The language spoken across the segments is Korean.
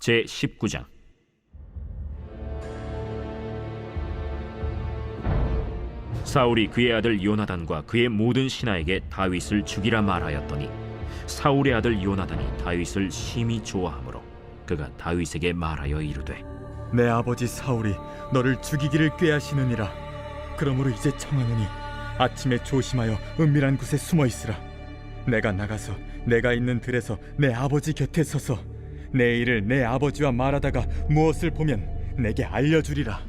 제19장. 사울이 그의 아들 요나단과 그의 모든 신하에게 다윗을 죽이라 말하였더니 사울의 아들 요나단이 다윗을 심히 좋아하므로 그가 다윗에게 말하여 이르되, 내 아버지 사울이 너를 죽이기를 꾀하시느니라. 그러므로 이제 청하노니 아침에 조심하여 은밀한 곳에 숨어 있으라. 내가 나가서 내가 있는 들에서 내 아버지 곁에 서서 내 일을 내 아버지와 말하다가 무엇을 보면 내게 알려주리라.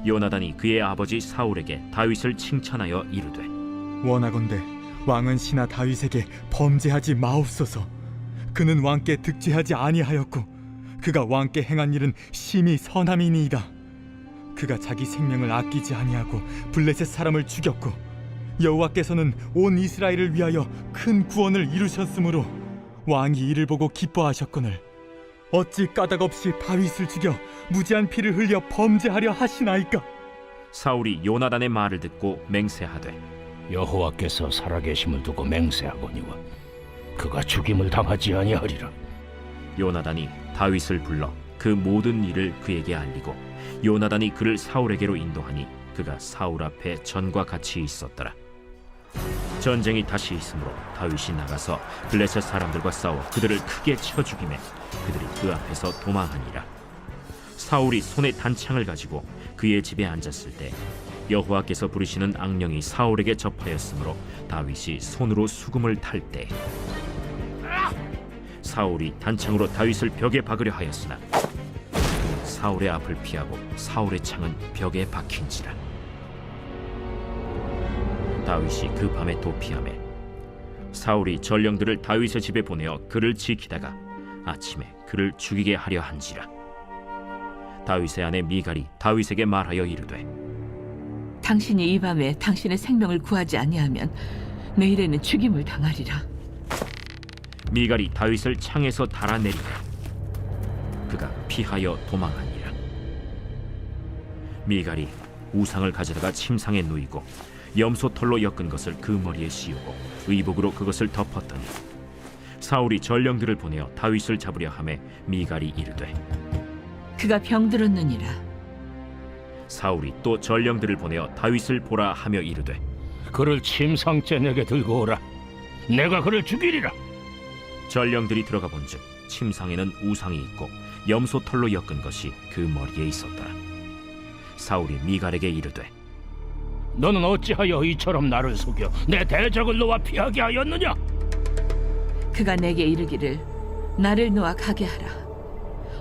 요나단이 그의 아버지 사울에게 다윗을 칭찬하여 이르되, 원하건대 왕은 신하 다윗에게 범죄하지 마옵소서. 그는 왕께 득죄하지 아니하였고 그가 왕께 행한 일은 심히 선함이니이다. 그가 자기 생명을 아끼지 아니하고 블레셋 사람을 죽였고 여호와께서는 온 이스라엘을 위하여 큰 구원을 이루셨으므로 왕이 이를 보고 기뻐하셨거늘 어찌 까닭없이 다윗을 죽여 무지한 피를 흘려 범죄하려 하시나이까? 사울이 요나단의 말을 듣고 맹세하되, 여호와께서 살아계심을 두고 맹세하거니와 그가 죽임을 당하지 아니하리라. 요나단이 다윗을 불러 그 모든 일을 그에게 알리고 요나단이 그를 사울에게로 인도하니 그가 사울 앞에 전과 같이 있었더라. 전쟁이 다시 있으므로 다윗이 나가서 블레셋 사람들과 싸워 그들을 크게 쳐 죽이매 그들이 그 앞에서 도망하니라. 사울이 손에 단창을 가지고 그의 집에 앉았을 때 여호와께서 부르시는 악령이 사울에게 접하였으므로 다윗이 손으로 수금을 탈 때 사울이 단창으로 다윗을 벽에 박으려 하였으나 사울의 앞을 피하고 사울의 창은 벽에 박힌지라. 다윗이 그 밤에 도피하매 사울이 전령들을 다윗의 집에 보내어 그를 지키다가 아침에 그를 죽이게 하려 한지라. 다윗의 아내 미갈이 다윗에게 말하여 이르되, 당신이 이 밤에 당신의 생명을 구하지 아니하면 내일에는 죽임을 당하리라. 미갈이 다윗을 창에서 달아내리고 그가 피하여 도망하니라. 미갈이 우상을 가져다가 침상에 누이고 염소 털로 엮은 것을 그 머리에 씌우고 의복으로 그것을 덮었더니 사울이 전령들을 보내어 다윗을 잡으려 하매 미갈이 이르되, 그가 병들었느니라. 사울이 또 전령들을 보내어 다윗을 보라 하며 이르되, 그를 침상째 내게 들고 오라. 내가 그를 죽이리라. 전령들이 들어가 본즉 침상에는 우상이 있고 염소 털로 엮은 것이 그 머리에 있었더라. 사울이 미갈에게 이르되, 너는 어찌하여 이처럼 나를 속여 내 대적을 놓아 피하게 하였느냐? 그가 내게 이르기를 나를 놓아 가게 하라.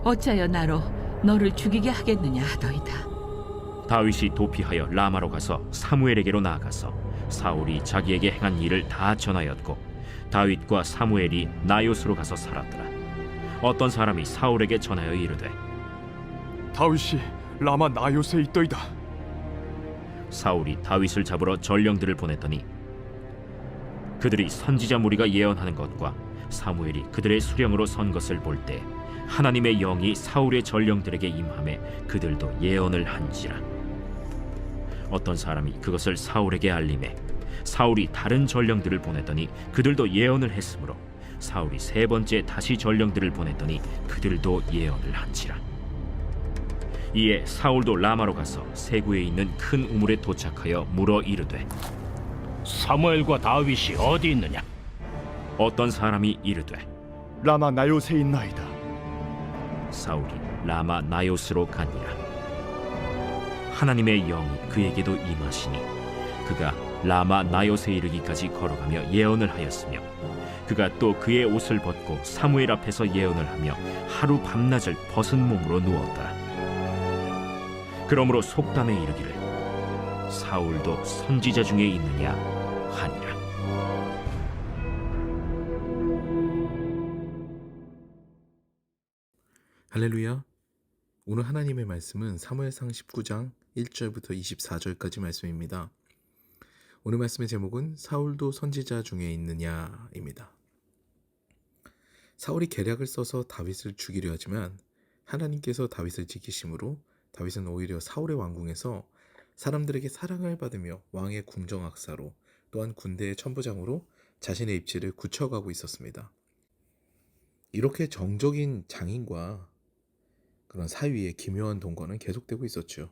어찌하여 나로 너를 죽이게 하겠느냐 하더이다. 다윗이 도피하여 라마로 가서 사무엘에게로 나아가서 사울이 자기에게 행한 일을 다 전하였고 다윗과 사무엘이 나요스로 가서 살았더라. 어떤 사람이 사울에게 전하여 이르되, 다윗이 라마 나요스에 있더이다. 사울이 다윗을 잡으러 전령들을 보냈더니 그들이 선지자 무리가 예언하는 것과 사무엘이 그들의 수령으로 선 것을 볼 때 하나님의 영이 사울의 전령들에게 임하매 그들도 예언을 한지라. 어떤 사람이 그것을 사울에게 알림해 사울이 다른 전령들을 보냈더니 그들도 예언을 했으므로 사울이 세 번째 다시 전령들을 보냈더니 그들도 예언을 한지라. 이에 사울도 라마로 가서 세구에 있는 큰 우물에 도착하여 물어 이르되, 사무엘과 다윗이 어디 있느냐? 어떤 사람이 이르되, 라마 나요스에 있나이다. 사울이 라마 나요스로 가니라. 하나님의 영이 그에게도 임하시니 그가 라마 나요스에 이르기까지 걸어가며 예언을 하였으며 그가 또 그의 옷을 벗고 사무엘 앞에서 예언을 하며 하루 밤낮을 벗은 몸으로 누웠더라. 그러므로 속담에 이르기를 사울도 선지자 중에 있느냐 하니라. 할렐루야. 오늘 하나님의 말씀은 사무엘상 19장 1절부터 24절까지 말씀입니다. 오늘 말씀의 제목은 사울도 선지자 중에 있느냐입니다. 사울이 계략을 써서 다윗을 죽이려 하지만 하나님께서 다윗을 지키심으로 다윗은 오히려 사울의 왕궁에서 사람들에게 사랑을 받으며 왕의 궁정악사로 또한 군대의 천부장으로 자신의 입지를 굳혀가고 있었습니다. 이렇게 정적인 장인과 그런 사위의 기묘한 동거는 계속되고 있었죠.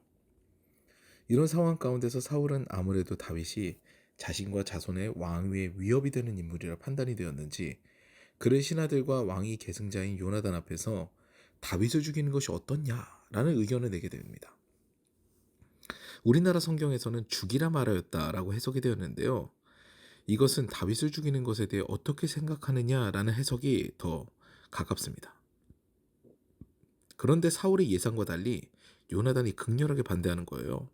이런 상황 가운데서 사울은 아무래도 다윗이 자신과 자손의 왕위에 위협이 되는 인물이라 판단이 되었는지 그의 신하들과 왕위 계승자인 요나단 앞에서 다윗을 죽이는 것이 어떻냐라는 의견을 내게 됩니다. 우리나라 성경에서는 죽이라 말하였다라고 해석이 되었는데요. 이것은 다윗을 죽이는 것에 대해 어떻게 생각하느냐라는 해석이 더 가깝습니다. 그런데 사울의 예상과 달리 요나단이 극렬하게 반대하는 거예요.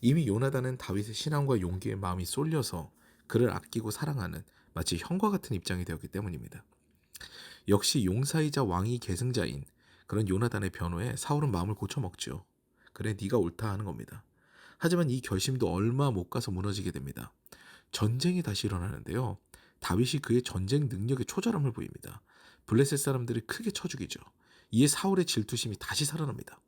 이미 요나단은 다윗의 신앙과 용기에 마음이 쏠려서 그를 아끼고 사랑하는 마치 형과 같은 입장이 되었기 때문입니다. 역시 용사이자 왕위 계승자인 그런 요나단의 변호에 사울은 마음을 고쳐먹죠. 그래, 네가 옳다 하는 겁니다. 하지만 이 결심도 얼마 못 가서 무너지게 됩니다. 전쟁이 다시 일어나는데요. 다윗이 그의 전쟁 능력에 초절함을 보입니다. 블레셋 사람들을 크게 쳐 죽이죠. 이에 사울의 질투심이 다시 살아납니다.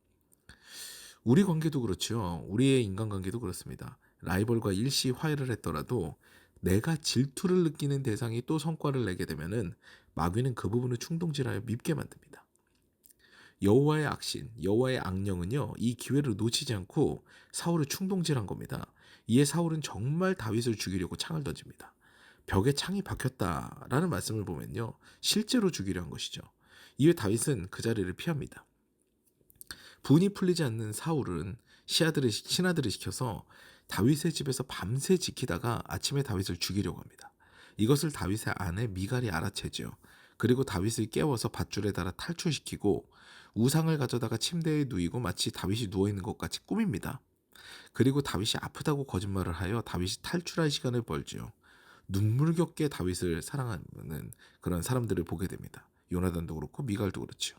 우리 관계도 그렇죠. 우리의 인간관계도 그렇습니다. 라이벌과 일시 화해를 했더라도 내가 질투를 느끼는 대상이 또 성과를 내게 되면은 마귀는 그 부분을 충동질하여 밉게 만듭니다. 여호와의 악신, 여호와의 악령은요, 이 기회를 놓치지 않고 사울을 충동질한 겁니다. 이에 사울은 정말 다윗을 죽이려고 창을 던집니다. 벽에 창이 박혔다라는 말씀을 보면요, 실제로 죽이려 한 것이죠. 이에 다윗은 그 자리를 피합니다. 분이 풀리지 않는 사울은 신하들을 시켜서 다윗의 집에서 밤새 지키다가 아침에 다윗을 죽이려고 합니다. 이것을 다윗의 아내 미갈이 알아채죠. 그리고 다윗을 깨워서 밧줄에 달아 탈출시키고 우상을 가져다가 침대에 누이고 마치 다윗이 누워있는 것 같이 꾸밉니다. 그리고 다윗이 아프다고 거짓말을 하여 다윗이 탈출할 시간을 벌죠. 눈물겹게 다윗을 사랑하는 그런 사람들을 보게 됩니다. 요나단도 그렇고 미갈도 그렇죠.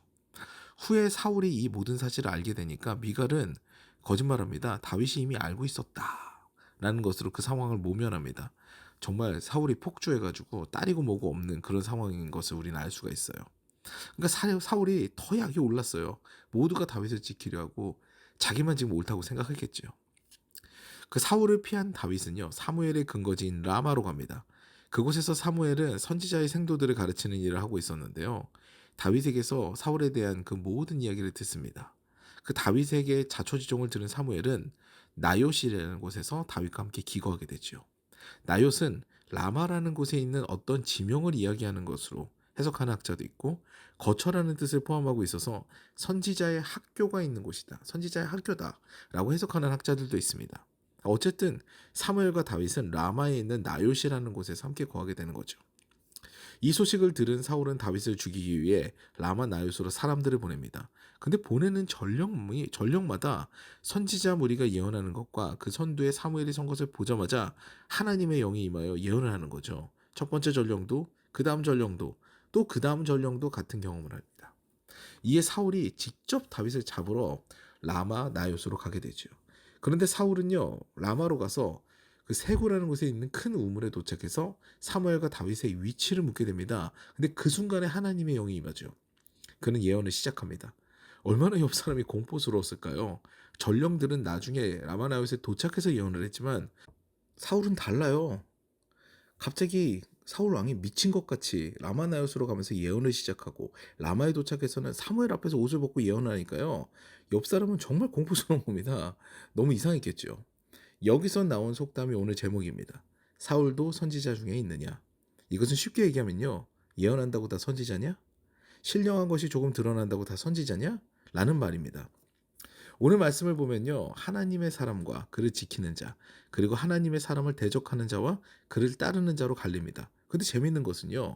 후에 사울이 이 모든 사실을 알게 되니까 미갈은 거짓말합니다. 다윗이 이미 알고 있었다 라는 것으로 그 상황을 모면합니다. 정말 사울이 폭주해가지고 딸이고 뭐고 없는 그런 상황인 것을 우리는 알 수가 있어요. 그러니까 사울이 더 약이 올랐어요. 모두가 다윗을 지키려 하고 자기만 지금 옳다고 생각했겠죠. 그 사울을 피한 다윗은요, 사무엘의 근거지인 라마로 갑니다. 그곳에서 사무엘은 선지자의 생도들을 가르치는 일을 하고 있었는데요. 다윗에게서 사울에 대한 그 모든 이야기를 듣습니다. 그 다윗에게 자초지종을 들은 사무엘은 나요시라는 곳에서 다윗과 함께 기거하게 되죠. 나요스는 라마라는 곳에 있는 어떤 지명을 이야기하는 것으로 해석하는 학자도 있고 거처라는 뜻을 포함하고 있어서 선지자의 학교가 있는 곳이다, 선지자의 학교다 라고 해석하는 학자들도 있습니다. 어쨌든 사무엘과 다윗은 라마에 있는 나요시라는 곳에서 함께 거하게 되는 거죠. 이 소식을 들은 사울은 다윗을 죽이기 위해 라마 나요스로 사람들을 보냅니다. 근데 보내는 전령마다 선지자 무리가 예언하는 것과 그 선두에 사무엘이 선 것을 보자마자 하나님의 영이 임하여 예언을 하는 거죠. 첫 번째 전령도, 그 다음 전령도, 또 그 다음 전령도 같은 경험을 합니다. 이에 사울이 직접 다윗을 잡으러 라마 나요스로 가게 되죠. 그런데 사울은요, 라마로 가서 그 세구라는 곳에 있는 큰 우물에 도착해서 사무엘과 다윗의 위치를 묻게 됩니다. 근데 그 순간에 하나님의 영이 임하죠. 그는 예언을 시작합니다. 얼마나 옆 사람이 공포스러웠을까요? 전령들은 나중에 라마나요스에 도착해서 예언을 했지만 사울은 달라요. 갑자기 사울 왕이 미친 것 같이 라마나요스로 가면서 예언을 시작하고 라마에 도착해서는 사무엘 앞에서 옷을 벗고 예언을 하니까요, 옆 사람은 정말 공포스러운 겁니다. 너무 이상했겠죠. 여기서 나온 속담이 오늘 제목입니다. 사울도 선지자 중에 있느냐? 이것은 쉽게 얘기하면요, 예언한다고 다 선지자냐? 신령한 것이 조금 드러난다고 다 선지자냐? 라는 말입니다. 오늘 말씀을 보면요, 하나님의 사람과 그를 지키는 자, 그리고 하나님의 사람을 대적하는 자와 그를 따르는 자로 갈립니다. 근데 재밌는 것은요,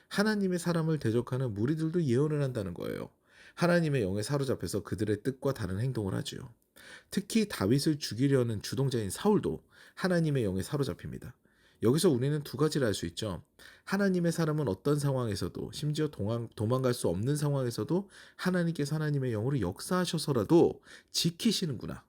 하나님의 사람을 대적하는 무리들도 예언을 한다는 거예요. 하나님의 영에 사로잡혀서 그들의 뜻과 다른 행동을 하죠. 특히 다윗을 죽이려는 주동자인 사울도 하나님의 영에 사로잡힙니다. 여기서 우리는 두 가지를 알 수 있죠. 하나님의 사람은 어떤 상황에서도, 심지어 도망갈 수 없는 상황에서도 하나님께서 하나님의 영으로 역사하셔서라도 지키시는구나.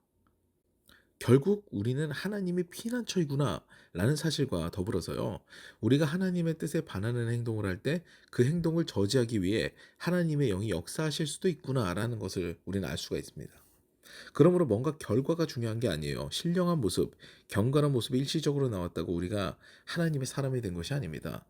결국 우리는 하나님의 피난처이구나 라는 사실과 더불어서요, 우리가 하나님의 뜻에 반하는 행동을 할 때 그 행동을 저지하기 위해 하나님의 영이 역사하실 수도 있구나 라는 것을 우리는 알 수가 있습니다. 그러므로 뭔가 결과가 중요한 게 아니에요. 신령한 모습, 경건한 모습이 일시적으로 나왔다고 우리가 하나님의 사람이 된 것이 아닙니다.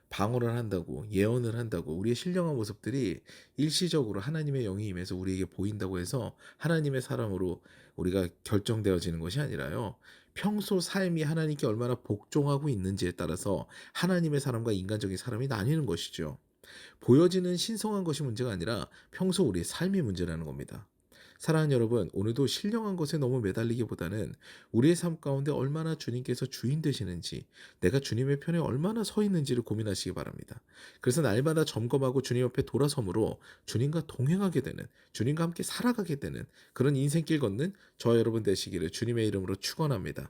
방언을 한다고, 예언을 한다고, 우리의 신령한 모습들이 일시적으로 하나님의 영이 임해서 우리에게 보인다고 해서 하나님의 사람으로 우리가 결정되어지는 것이 아니라요. 평소 삶이 하나님께 얼마나 복종하고 있는지에 따라서 하나님의 사람과 인간적인 사람이 나뉘는 것이죠. 보여지는 신성한 것이 문제가 아니라 평소 우리의 삶이 문제라는 겁니다. 사랑하는 여러분, 오늘도 신령한 것에 너무 매달리기보다는 우리의 삶 가운데 얼마나 주님께서 주인 되시는지, 내가 주님의 편에 얼마나 서 있는지를 고민하시기 바랍니다. 그래서 날마다 점검하고 주님 옆에 돌아섬으로 주님과 동행하게 되는, 주님과 함께 살아가게 되는 그런 인생길 걷는 저와 여러분 되시기를 주님의 이름으로 축원합니다.